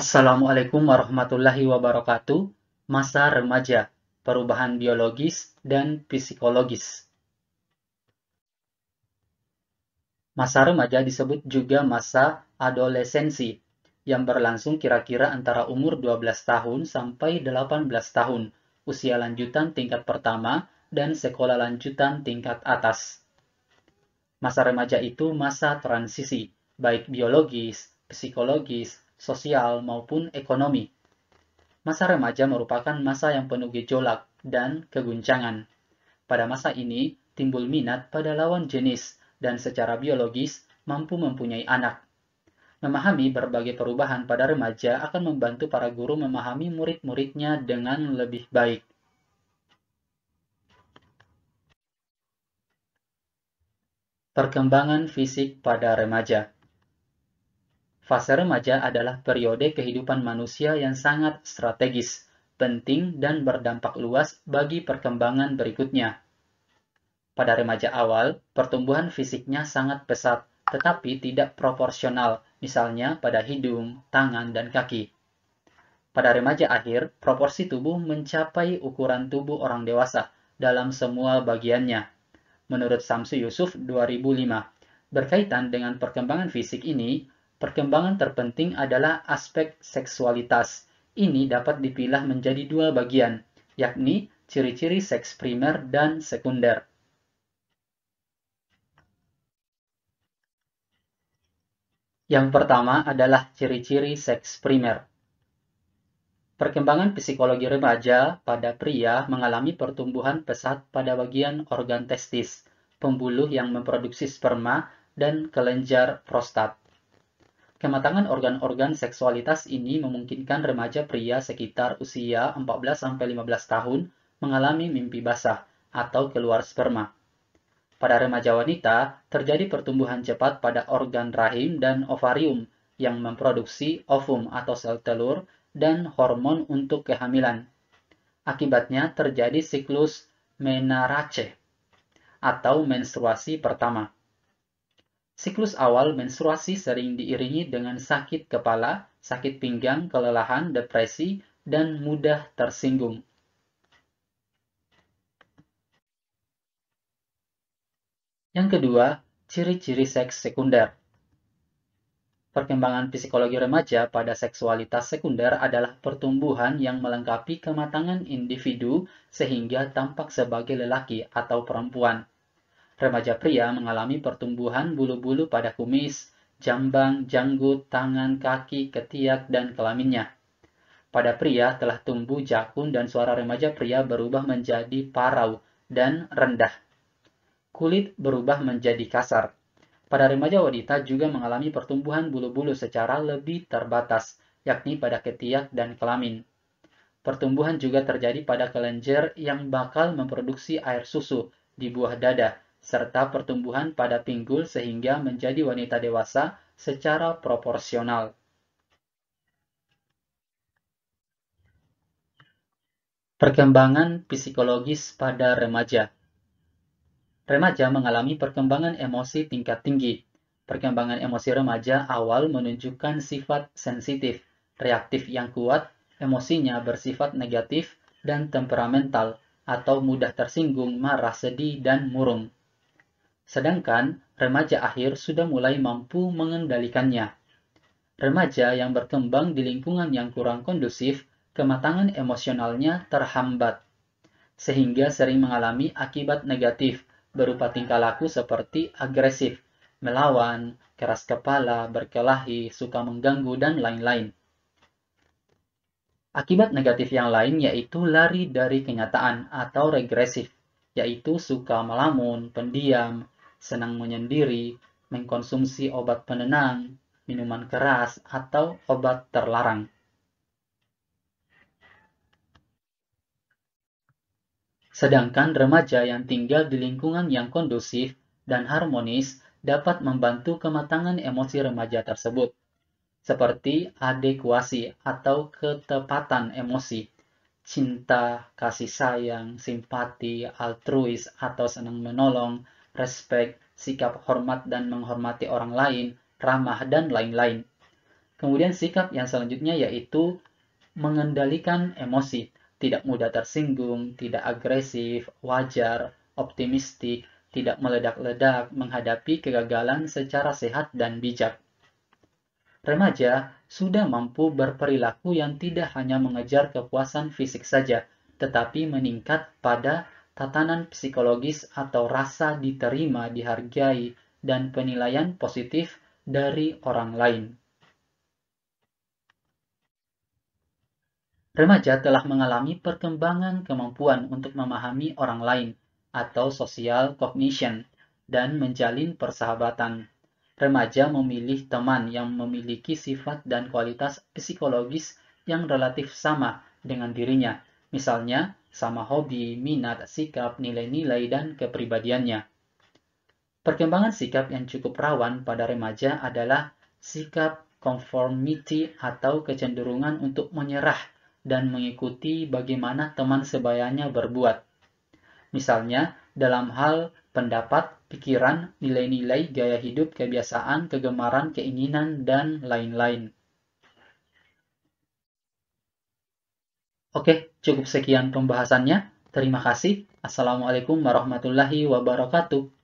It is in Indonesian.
Assalamualaikum warahmatullahi wabarakatuh. Masa remaja, perubahan biologis dan psikologis. Masa remaja disebut juga masa adolescensi, yang berlangsung kira-kira antara umur 12 tahun sampai 18 tahun, usia lanjutan tingkat pertama dan sekolah lanjutan tingkat atas. Masa remaja itu masa transisi, baik biologis, psikologis, sosial, maupun ekonomi. Masa remaja merupakan masa yang penuh gejolak dan keguncangan. Pada masa ini, timbul minat pada lawan jenis dan secara biologis mampu mempunyai anak. Memahami berbagai perubahan pada remaja akan membantu para guru memahami murid-muridnya dengan lebih baik. Perkembangan fisik pada remaja. Fase remaja adalah periode kehidupan manusia yang sangat strategis, penting, dan berdampak luas bagi perkembangan berikutnya. Pada remaja awal, pertumbuhan fisiknya sangat pesat, tetapi tidak proporsional, misalnya pada hidung, tangan, dan kaki. Pada remaja akhir, proporsi tubuh mencapai ukuran tubuh orang dewasa dalam semua bagiannya. Menurut Samsu Yusuf 2005, berkaitan dengan perkembangan fisik ini, perkembangan terpenting adalah aspek seksualitas. Ini dapat dipilah menjadi dua bagian, yakni ciri-ciri seks primer dan sekunder. Yang pertama adalah ciri-ciri seks primer. Perkembangan psikologi remaja pada pria mengalami pertumbuhan pesat pada bagian organ testis, pembuluh yang memproduksi sperma, dan kelenjar prostat. Kematangan organ-organ seksualitas ini memungkinkan remaja pria sekitar usia 14-15 tahun mengalami mimpi basah atau keluar sperma. Pada remaja wanita, terjadi pertumbuhan cepat pada organ rahim dan ovarium yang memproduksi ovum atau sel telur dan hormon untuk kehamilan. Akibatnya terjadi siklus menarche atau menstruasi pertama. Siklus awal menstruasi sering diiringi dengan sakit kepala, sakit pinggang, kelelahan, depresi, dan mudah tersinggung. Yang kedua, ciri-ciri seks sekunder. Perkembangan psikologi remaja pada seksualitas sekunder adalah pertumbuhan yang melengkapi kematangan individu sehingga tampak sebagai lelaki atau perempuan. Remaja pria mengalami pertumbuhan bulu-bulu pada kumis, jambang, janggut, tangan, kaki, ketiak, dan kelaminnya. Pada pria telah tumbuh jakun dan suara remaja pria berubah menjadi parau dan rendah. Kulit berubah menjadi kasar. Pada remaja wanita juga mengalami pertumbuhan bulu-bulu secara lebih terbatas, yakni pada ketiak dan kelamin. Pertumbuhan juga terjadi pada kelenjar yang bakal memproduksi air susu di buah dada, serta pertumbuhan pada pinggul sehingga menjadi wanita dewasa secara proporsional. Perkembangan psikologis pada remaja. Remaja mengalami perkembangan emosi tingkat tinggi. Perkembangan emosi remaja awal menunjukkan sifat sensitif, reaktif yang kuat, emosinya bersifat negatif dan temperamental, atau mudah tersinggung, marah, sedih, dan murung. Sedangkan remaja akhir sudah mulai mampu mengendalikannya. Remaja yang berkembang di lingkungan yang kurang kondusif, kematangan emosionalnya terhambat, sehingga sering mengalami akibat negatif berupa tingkah laku seperti agresif, melawan, keras kepala, berkelahi, suka mengganggu, dan lain-lain. Akibat negatif yang lain yaitu lari dari kenyataan atau regresif, yaitu suka melamun, pendiam, senang menyendiri, mengkonsumsi obat penenang, minuman keras, atau obat terlarang. Sedangkan remaja yang tinggal di lingkungan yang kondusif dan harmonis dapat membantu kematangan emosi remaja tersebut, seperti adekuasi atau ketepatan emosi, cinta, kasih sayang, simpati, altruis atau senang menolong, respek, sikap hormat dan menghormati orang lain, ramah, dan lain-lain. Kemudian sikap yang selanjutnya yaitu mengendalikan emosi, tidak mudah tersinggung, tidak agresif, wajar, optimistik, tidak meledak-ledak, menghadapi kegagalan secara sehat dan bijak. Remaja sudah mampu berperilaku yang tidak hanya mengejar kepuasan fisik saja, tetapi meningkat pada tatanan psikologis atau rasa diterima, dihargai, dan penilaian positif dari orang lain. Remaja telah mengalami perkembangan kemampuan untuk memahami orang lain atau social cognition dan menjalin persahabatan. Remaja memilih teman yang memiliki sifat dan kualitas psikologis yang relatif sama dengan dirinya, misalnya sama hobi, minat, sikap, nilai-nilai, dan kepribadiannya. Perkembangan sikap yang cukup rawan pada remaja adalah sikap conformity atau kecenderungan untuk menyerah dan mengikuti bagaimana teman sebayanya berbuat. Misalnya, dalam hal pendapat, pikiran, nilai-nilai, gaya hidup, kebiasaan, kegemaran, keinginan, dan lain-lain. Oke, cukup sekian pembahasannya. Terima kasih. Assalamualaikum warahmatullahi wabarakatuh.